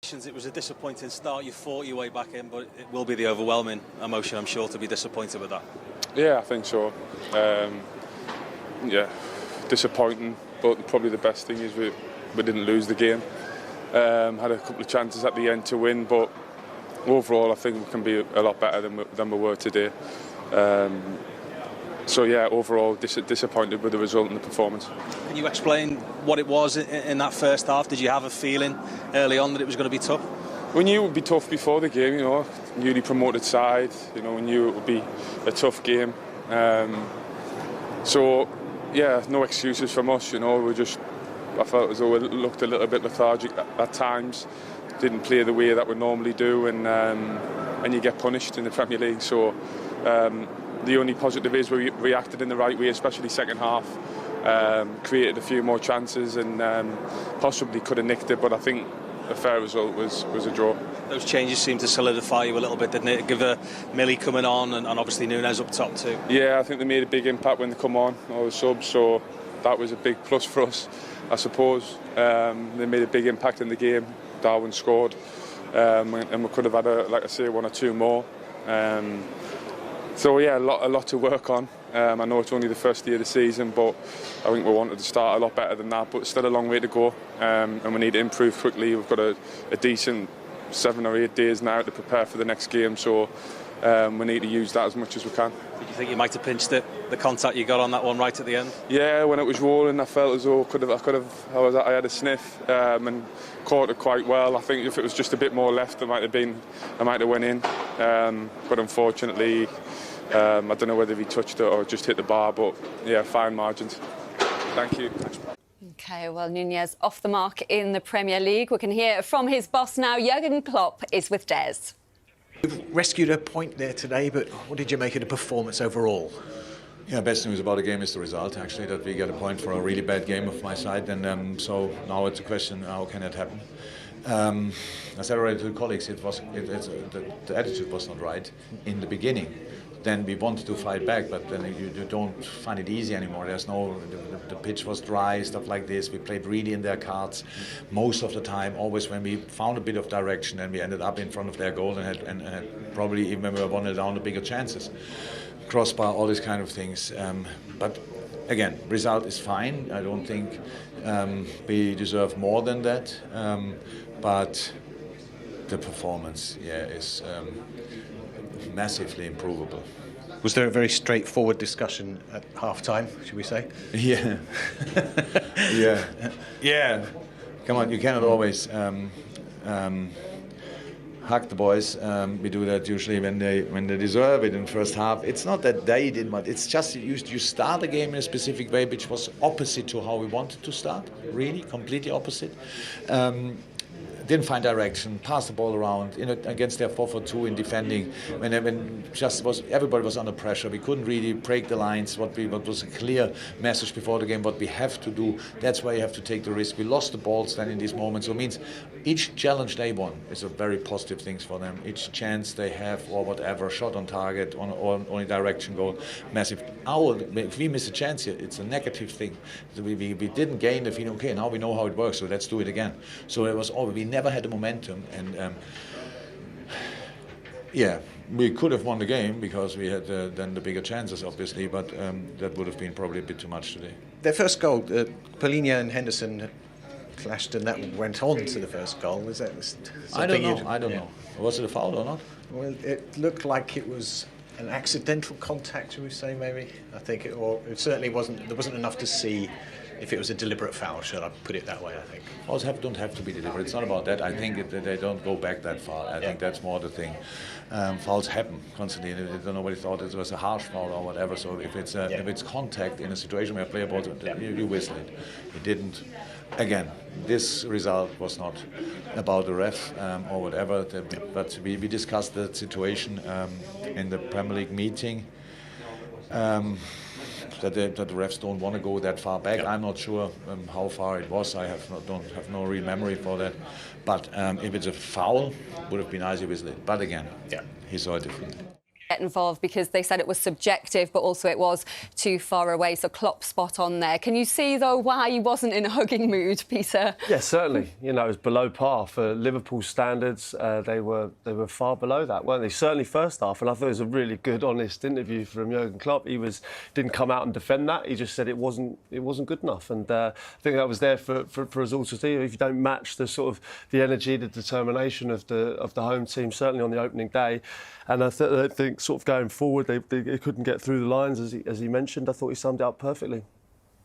It was a disappointing start. You fought your way back in, but it will be the overwhelming emotion, I'm sure, to be disappointed with that. Yeah, I think so. Disappointing, but probably the best thing is we didn't lose the game. Had a couple of chances at the end to win, but overall I think we can be a lot better than we were today. Overall disappointed with the result and the performance. Can you explain what it was in that first half? Did you have a feeling early on that it was going to be tough? We knew it would be tough before the game, newly promoted side, we knew it would be a tough game. No excuses from us, I felt as though we looked a little bit lethargic at times, didn't play the way that we normally do, and you get punished in the Premier League. So the only positive is we reacted in the right way, especially second half. Created a few more chances and possibly could have nicked it, but I think a fair result was a draw. Those changes seemed to solidify you a little bit, didn't it? Give Millie coming on and obviously Nunes up top too. Yeah, I think they made a big impact when they come on, all the subs, so that was a big plus for us, I suppose. They made a big impact in the game. Darwin scored, and we could have had, one or two more. A lot to work on. I know it's only the first year of the season, but I think we wanted to start a lot better than that, but still a long way to go, and we need to improve quickly. We've got a decent 7 or 8 days now to prepare for the next game, so we need to use that as much as we can. Did you think you might have pinched it, the contact you got on that one right at the end? Yeah, when it was rolling I felt as though I had a sniff and caught it quite well. I think if it was just a bit more left I might have went in, but unfortunately I don't know whether he touched it or just hit the bar, but yeah, fine margins. Thank you. OK, well, Nunes off the mark in the Premier League. We can hear from his boss now. Jurgen Klopp is with Des. You've rescued a point there today, but what did you make of the performance overall? Yeah, best news about the game is the result, actually, that we get a point for a really bad game of my side. And so now it's a question, how can it happen? I said already to the colleagues, the attitude was not right in the beginning. Then we wanted to fight back, but then you don't find it easy anymore. The pitch was dry, stuff like this. We played really in their cards most of the time. Always when we found a bit of direction and we ended up in front of their goal and had probably even when we were 1-0 down, the bigger chances. Crossbar, all these kind of things. But again, result is fine. I don't think we deserve more than that. But the performance, is massively improvable. Was there a very straightforward discussion at half-time, should we say? Yeah. Yeah. Come on, you cannot always hug the boys. We do that usually when they deserve it in the first half. It's not that they didn't want. It's just you start the game in a specific way, which was opposite to how we wanted to start. Really, completely opposite. Didn't find direction, passed the ball around against their 4-4-2 in defending. When everybody was under pressure, we couldn't really break the lines. What was a clear message before the game, what we have to do. That's why you have to take the risk. We lost the balls then in these moments. So it means each challenge they won is a very positive thing for them. Each chance they have or whatever, shot on target, or only direction goal, massive. If we miss a chance here, it's a negative thing. We didn't gain the feeling. Okay, now we know how it works, so let's do it again. So it was all. We never had the momentum, and we could have won the game because we had then the bigger chances, obviously, but that would have been probably a bit too much today. Their first goal, Polina and Henderson clashed, and that went on to the first goal. Is that I don't know. Was it a foul or not? Well, it looked like it was an accidental contact, shall we say, maybe. I think it certainly wasn't. There wasn't enough to see if it was a deliberate foul, should I put it that way, I think. Fouls don't have to be deliberate. It's not about that. I think they don't go back that far. I think that's more the thing. Fouls happen constantly. I don't know what he thought it was a harsh foul or whatever. So if it's contact in a situation where a player balls, you whistle it. He didn't. Again, this result was not about the ref or whatever, but we discussed the situation in the Premier League meeting. That the refs don't want to go that far back. I'm not sure how far it was. I don't have no real memory for that. But if it's a foul, would have been nice to whistle it. But again, he saw it differently. get involved because they said it was subjective, but also it was too far away. So Klopp spot on there. Can you see, though, why he wasn't in a hugging mood, Peter? Yeah, certainly. You know, it was below par for Liverpool standards. They were far below that, weren't they? Certainly first half, and I thought it was a really good, honest interview from Jurgen Klopp. He didn't come out and defend that. He just said it wasn't good enough, and I think that was there for us all to see. If you don't match the sort of the energy, the determination of the home team, certainly on the opening day. And I think sort of going forward, they couldn't get through the lines, as he mentioned. I thought he summed it up perfectly.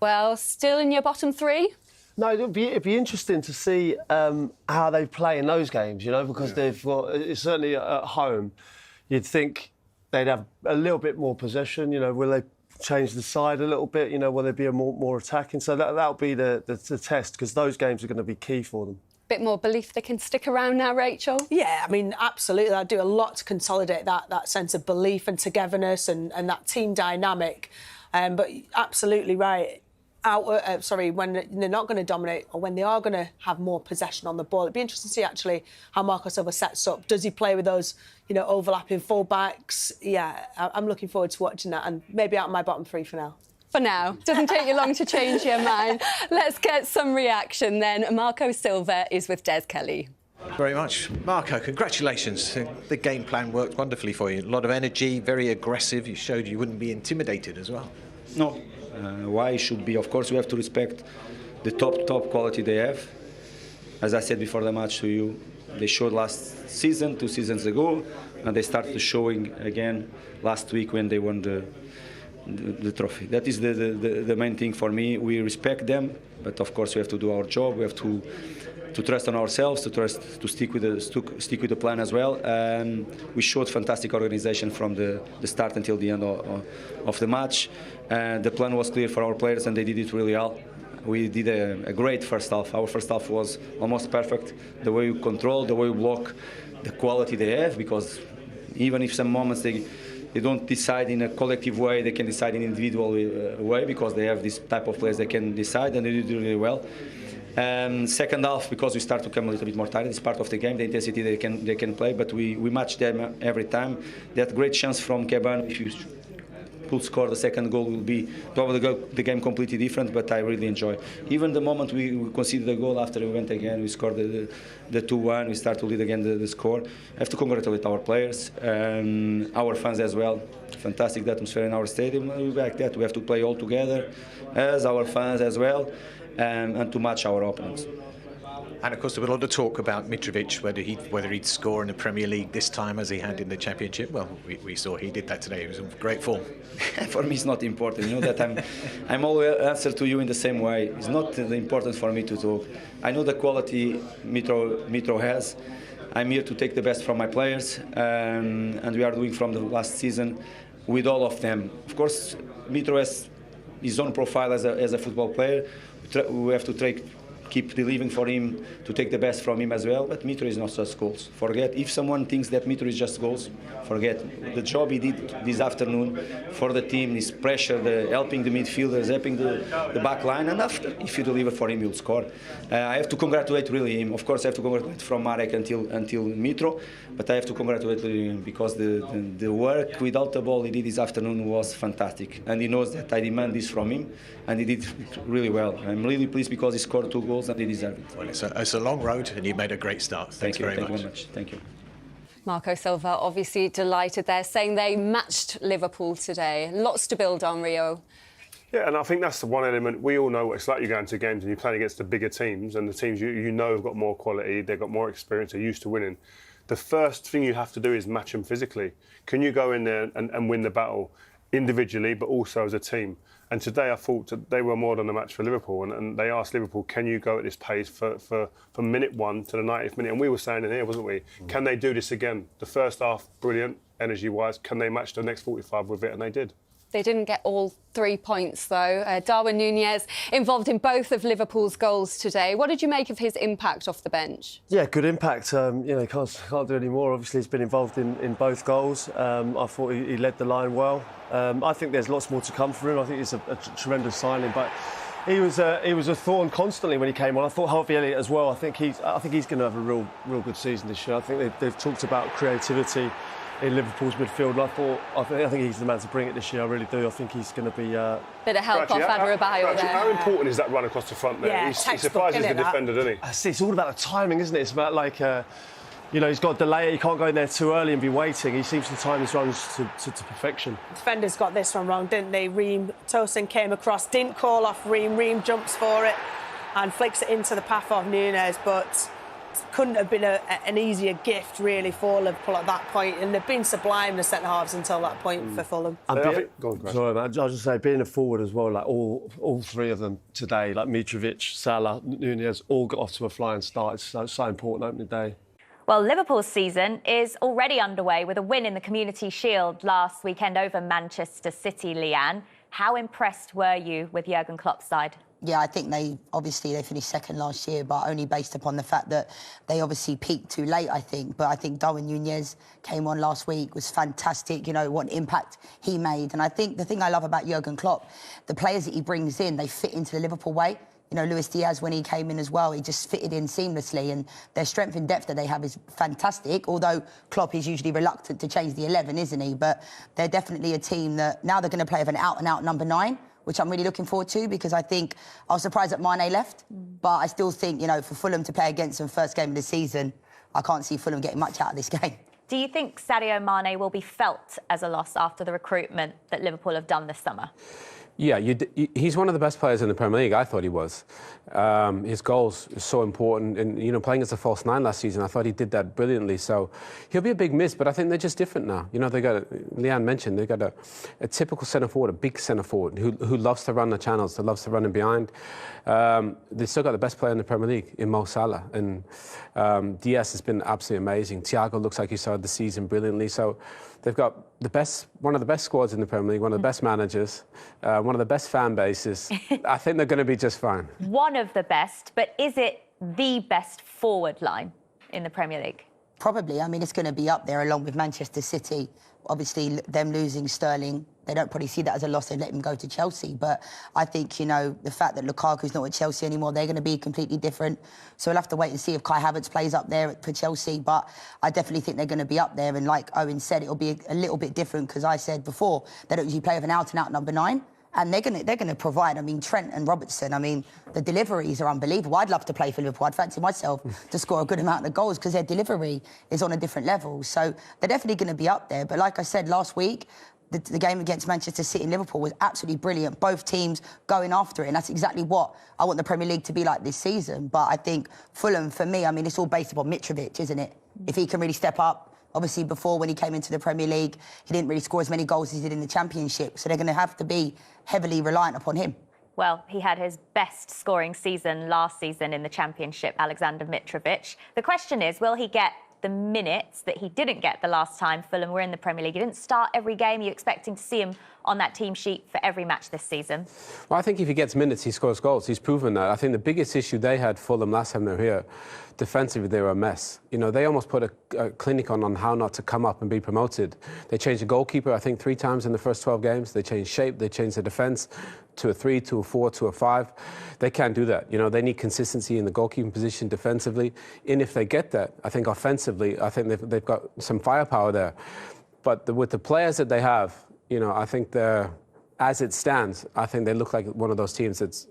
Well, still in your bottom three? No, it'd be interesting to see how they play in those games, you know, because they've got, certainly at home, you'd think they'd have a little bit more possession, you know, will they change the side a little bit, you know, will there be a more attacking? So that'll be the test, because those games are going to be key for them. Bit more belief they can stick around now, Rachel? Yeah, I mean, absolutely. I do a lot to consolidate that sense of belief and togetherness and that team dynamic. But absolutely right. When they're not going to dominate or when they are going to have more possession on the ball, it'd be interesting to see actually how Marco Silva sets up. Does he play with those, you know, overlapping full-backs? Yeah, I'm looking forward to watching that, and maybe out of my bottom three for now. For now. Doesn't take you long to change your mind. Let's get some reaction then. Marco Silva is with Des Kelly. Very much. Marco, congratulations. The game plan worked wonderfully for you. A lot of energy, very aggressive. You showed you wouldn't be intimidated as well. No. Why should be? Of course, we have to respect the top quality they have. As I said before the match to you, they showed last season, 2 seasons ago, and they started showing again last week when they won the trophy. That is the main thing for me. We respect them, but of course we have to do our job. We have to trust on ourselves, to stick with the plan as well. We showed fantastic organisation from the start until the end of the match. The plan was clear for our players, and they did it really well. We did a great first half. Our first half was almost perfect. The way we control, the way we block, the quality they have, because even if some moments they don't decide in a collective way, they can decide in an individual way, because they have this type of players that can decide, and they did really well. Second half, because we start to come a little bit more tired, it's part of the game, the intensity they can play, but we match them every time. They had great chance from Keban. If you could score the second goal, will be probably the game completely different, but I really enjoy. Even the moment we conceded the goal, after we went again, we scored the 2-1, we start to lead again the score. I have to congratulate our players, our fans as well. Fantastic atmosphere in our stadium. We like that. We have to play all together, as our fans as well, and to match our opponents. And of course, there was a lot of talk about Mitrovic, whether he'd score in the Premier League this time as he had in the Championship. Well, we saw he did that today. He was in great form. For me, it's not important. You know that I'm always answer to you in the same way. It's not important for me to talk. I know the quality Mitro has. I'm here to take the best from my players, and we are doing from the last season with all of them. Of course, Mitro has his own profile as a football player. We have to keep believing for him to take the best from him as well. But Mitro is not just goals. Forget, if someone thinks that Mitro is just goals, forget. The job he did this afternoon for the team, his pressure, helping the midfielders, helping the back line, and after, if you deliver for him, you'll score. I have to congratulate really him. Of course, I have to congratulate from Marek until Mitro, but I have to congratulate him because the work without the ball he did this afternoon was fantastic. And he knows that I demand this from him, and he did really well. I'm really pleased because he scored 2 goals and he deserved it. Well, it's a long road, and you made a great start. Thank you very much. Thank you. Marco Silva obviously delighted there, saying they matched Liverpool today. Lots to build on, Rio. Yeah, and I think that's the one element. We all know what it's like. You go into games and you're playing against the bigger teams, and the teams you know have got more quality, they've got more experience, they're used to winning. The first thing you have to do is match them physically. Can you go in there and win the battle individually, but also as a team? And today I thought that they were more than a match for Liverpool, and they asked Liverpool, can you go at this pace for minute 1 to the 90th minute? And we were saying in here, wasn't we? Can they do this again? The first half, brilliant, energy-wise. Can they match the next 45 with it? And they did. They didn't get all 3 points, though. Darwin Núñez involved in both of Liverpool's goals today. What did you make of his impact off the bench? Yeah, good impact. Can't do any more. Obviously, he's been involved in both goals. I thought he led the line well. I think there's lots more to come for him. I think it's a tremendous signing, but he was a thorn constantly when he came on. I thought Harvey Elliott as well. I think he's going to have a real good season this year. I think they've talked about creativity in Liverpool's midfield. And I think he's the man to bring it this year. I really do. I think he's going to be... Bit of help off Adebayo there. How important is that run across the front there? Yeah, he surprises the defender, doesn't he? It's all about the timing, isn't it? It's about like... he's got to delay it. He can't go in there too early and be waiting. He seems to time his runs to perfection. Defenders got this one wrong, didn't they? Tosin came across, didn't call off Ream. Ream jumps for it and flicks it into the path of Núñez, but couldn't have been an easier gift, really, for Liverpool at that point. And they've been sublime, the centre-halves, until that point for Fulham. Sorry, man. I was just say, being a forward as well, like all three of them today, like Mitrovic, Salah, Núñez, all got off to a flying start. It's so important opening day. Well, Liverpool's season is already underway with a win in the Community Shield last weekend over Manchester City, Leanne. How impressed were you with Jurgen Klopp's side? Yeah, I think they finished second last year, but only based upon the fact that they obviously peaked too late, I think. But I think Darwin Núñez came on last week, was fantastic, what impact he made. And I think the thing I love about Jurgen Klopp, the players that he brings in, they fit into the Liverpool way. Luis Diaz, when he came in as well, he just fitted in seamlessly, and their strength and depth that they have is fantastic, although Klopp is usually reluctant to change the 11, isn't he? But they're definitely a team that now they're going to play with an out-and-out number 9, which I'm really looking forward to, because I think I was surprised that Mane left, but I still think, for Fulham to play against them first game of the season, I can't see Fulham getting much out of this game. Do you think Sadio Mane will be felt as a loss after the recruitment that Liverpool have done this summer? Yeah, he's one of the best players in the Premier League. I thought he was. His goals are so important. And, playing as a false 9 last season, I thought he did that brilliantly. So he'll be a big miss, but I think they're just different now. Leanne mentioned, they've got a typical centre-forward, a big centre-forward who loves to run the channels, who loves to run in behind. They've still got the best player in the Premier League in Mo Salah. And Diaz has been absolutely amazing. Thiago looks like he started the season brilliantly. So they've got one of the best squads in the Premier League, one of the best managers, one of the best fan bases. I think they're going to be just fine. One of the best, but is it the best forward line in the Premier League? Probably. I mean, it's going to be up there along with Manchester City. Obviously, them losing Sterling, they don't probably see that as a loss. They let him go to Chelsea. But I think, the fact that Lukaku's not at Chelsea anymore, they're going to be completely different. So we'll have to wait and see if Kai Havertz plays up there for Chelsea. But I definitely think they're going to be up there. And like Owen said, it'll be a little bit different, because I said before, they don't usually play with an out-and-out number 9. And they're going to provide. I mean, Trent and Robertson, the deliveries are unbelievable. I'd love to play for Liverpool. I'd fancy myself to score a good amount of goals, because their delivery is on a different level. So they're definitely going to be up there. But like I said last week, the game against Manchester City and Liverpool was absolutely brilliant. Both teams going after it, and that's exactly what I want the Premier League to be like this season. But I think Fulham, for me, it's all based upon Mitrovic, isn't it? If he can really step up. Obviously, before, when he came into the Premier League, he didn't really score as many goals as he did in the Championship. So they're going to have to be heavily reliant upon him. Well, he had his best scoring season last season in the Championship, Alexander Mitrovic. The question is, will he get the minutes that he didn't get the last time Fulham were in the Premier League? He didn't start every game. Are you expecting to see him on that team sheet for every match this season? Well, I think if he gets minutes, he scores goals. He's proven that. I think the biggest issue they had, Fulham, last time they were here, defensively, they were a mess. They almost put a clinic on how not to come up and be promoted. They changed the goalkeeper, I think, 3 times in the first 12 games. They changed shape, they changed the defence to a 3, to a 4, to a 5. They can't do that. They need consistency in the goalkeeping position defensively. And if they get that, I think offensively, I think they've got some firepower there. But with the players that they have, I think as it stands, I think they look like one of those teams it's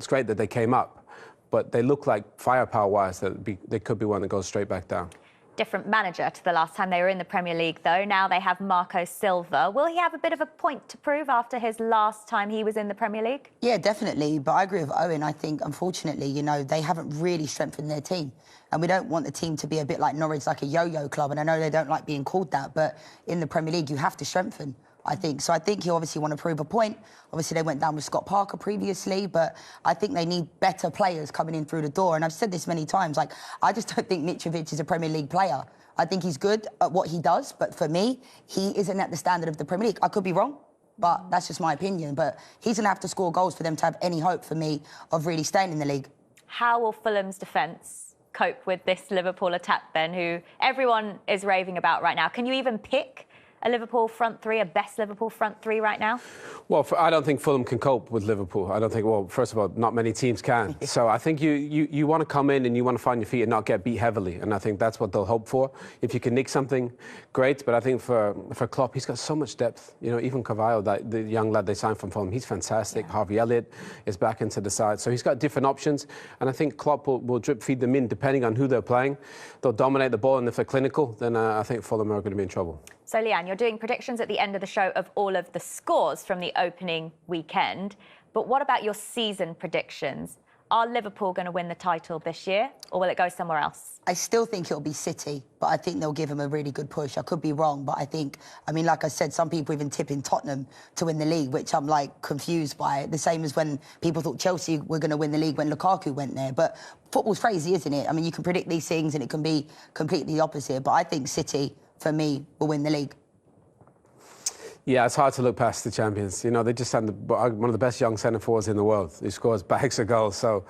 great that they came up, but they look like firepower-wise that they could be one that goes straight back down. Different manager to the last time they were in the Premier League, though. Now they have Marco Silva. Will he have a bit of a point to prove after his last time he was in the Premier League? Yeah, definitely. But I agree with Owen. I think, unfortunately, they haven't really strengthened their team. And we don't want the team to be a bit like Norwich, like a yo-yo club. And I know they don't like being called that, but in the Premier League, you have to strengthen, I think. So I think he'll obviously want to prove a point. Obviously, they went down with Scott Parker previously, but I think they need better players coming in through the door. And I've said this many times, I just don't think Mitrovic is a Premier League player. I think he's good at what he does, but for me, he isn't at the standard of the Premier League. I could be wrong, but that's just my opinion. But he's going to have to score goals for them to have any hope, for me, of really staying in the league. How will Fulham's defence cope with this Liverpool attack, then, who everyone is raving about right now? Can you even pick a Liverpool front three, a best Liverpool front three right now? Well, I don't think Fulham can cope with Liverpool. I don't think, well, first of all, not many teams can. So I think you want to come in and you want to find your feet and not get beat heavily. And I think that's what they'll hope for. If you can nick something, great. But I think for Klopp, he's got so much depth. You know, even Carvalho, the young lad they signed from Fulham, he's fantastic. Yeah. Harvey Elliott is back into the side. So he's got different options. And I think Klopp will drip feed them in depending on who they're playing. They'll dominate the ball. And if they're clinical, then I think Fulham are going to be in trouble. So, Leanne, you're doing predictions at the end of the show of all of the scores from the opening weekend. But what about your season predictions? Are Liverpool going to win the title this year, or will it go somewhere else? I still think it'll be City, but I think they'll give them a really good push. I could be wrong, but I mean, like I said, some people even tipping Tottenham to win the league, which I'm, like, confused by. The same as when people thought Chelsea were going to win the league when Lukaku went there. But football's crazy, isn't it? I mean, you can predict these things and it can be completely opposite. But I think City, for me, will win the league. Yeah, it's hard to look past the champions. You know, they just had one of the best young centre-forwards in the world. He scores bags of goals. So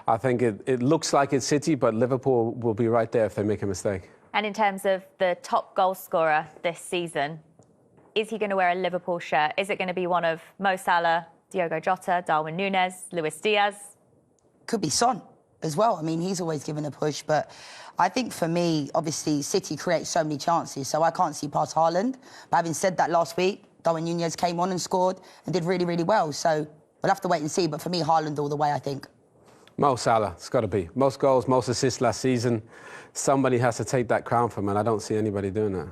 I think it looks like it's City, but Liverpool will be right there if they make a mistake. And in terms of the top goal scorer this season, is he going to wear a Liverpool shirt? Is it going to be one of Mo Salah, Diogo Jota, Darwin Núñez, Luis Diaz? Could be Son as well. I mean, he's always given a push, but I think for me, obviously, City creates so many chances, so I can't see past Haaland. But having said that, last week, Darwin Núñez came on and scored and did really, really well. So we'll have to wait and see. But for me, Haaland all the way, I think. Mo Salah, it's got to be. Most goals, most assists last season. Somebody has to take that crown from him, and I don't see anybody doing that.